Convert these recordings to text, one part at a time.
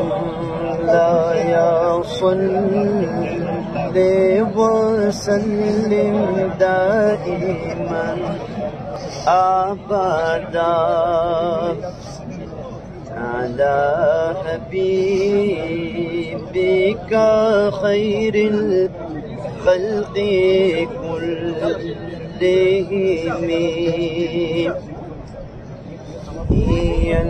या सल्ली व सल्लिम दाइमन अबदा अला हबीबिका खैरिल खल्क़ि कुल्लिहिम।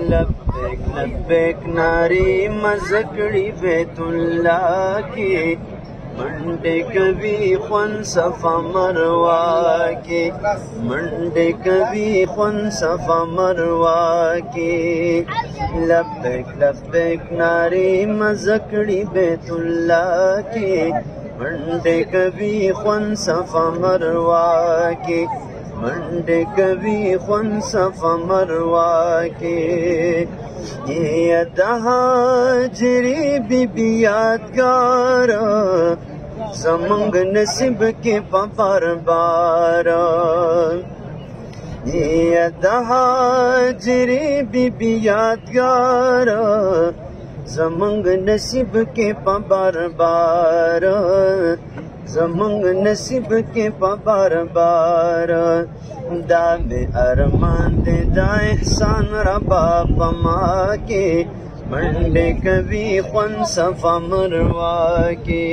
लब्बैक लब्बैक नारी मज़कड़ी बैतुल्ला की मंडे कभी खुन सफा मरवा के मंडे कभी खुन सफा मरवा के। लब्बैक लब्बैक नारी मज़कड़ी बैतुल्ला की मंडे कभी खुन सफा मरवा के मंडे कभी खुन सफा मरवा के। ये हाजिरी बीबी यादगार ज़मंग नसीब के बार बार। ये हाजिरी बीबी यादगार ज़मंग नसीब के बार बार ज़मंग नसीब के बार बार। दामे अरमान दे दा एहसान रबा पमा के मंडे कभी खुन सफा मरवा के।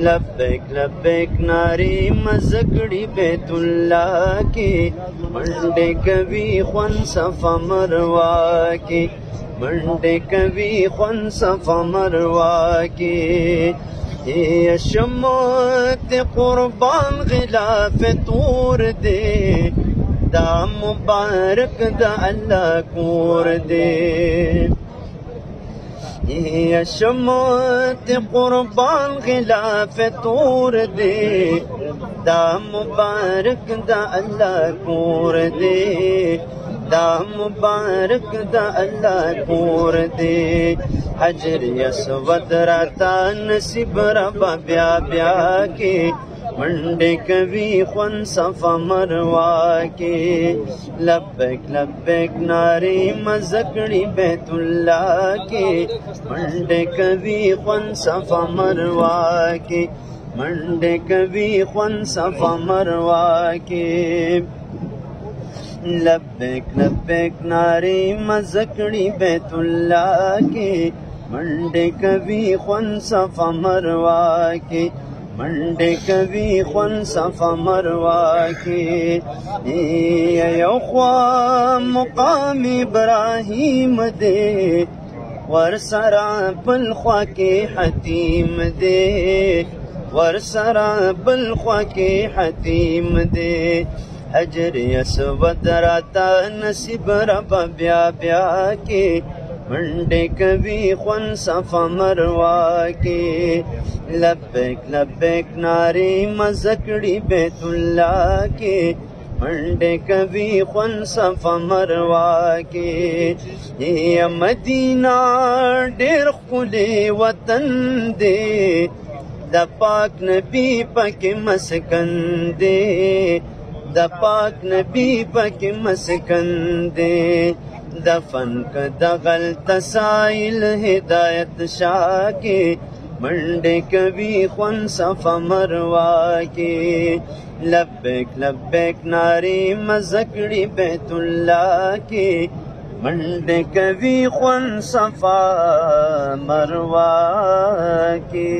लब्बैक लब्बैक नारी मज़कड़ी बैतुल्ला के मंडे कभी खुन सफा मरवा के मंडे कभी खुन सफा मरवा के। ये शम्मत कुर्बान गिलाफ तूर दे दा मुबारक दा अल्लाह कूर दे। ये शम्मत कुर्बान गिलाफ तूर दे दा मुबारक दा अल्लाह कूर दे दा मुबारक दा अल्लाह कूर दे। हजर यसवद राता नसीब रबा ब्या ब्या के मंडे कभी खुन सफा मरवा के। लब्बैक लब्बैक नारी मज़कड़ी बैतुल्ला के मंडे कभी खुन सफा मरवा के मंडे कभी खुन सफा मरवा के। लब्बैक लब्बैक नारी मज़कड़ी बैतुल्ला के मंडे कभी खुन सफा मरवा के मंडे कभी खुन सफा मरवा के। यो ख्वा मुकाम इब्राहिम दे वरसरा बलख्वा के हतीम दे वरसरा बलख्वा के हतीम दे। हजर यसवद राता नसीब रबा ब्या ब्या के मंडे कभी खुन सफा मरवा के। लब्बैक लब्बैक नारी मज़कड़ी बैतुल्ला के मंडे कभी खुन सफा मरवा के। ये मदीना डेर खुले वतन दे दा पाक नबी पक मस्कन दे दा पाक नबी पक मस्कन दे। दफन का दगल तसाइल हिदायत शाह के मंडे कभी खुन सफा मरवा के। लब्बैक लब्बैक नारी मज़कड़ी बैतुल्ला के मंडे कभी खुन सफा मरवा के।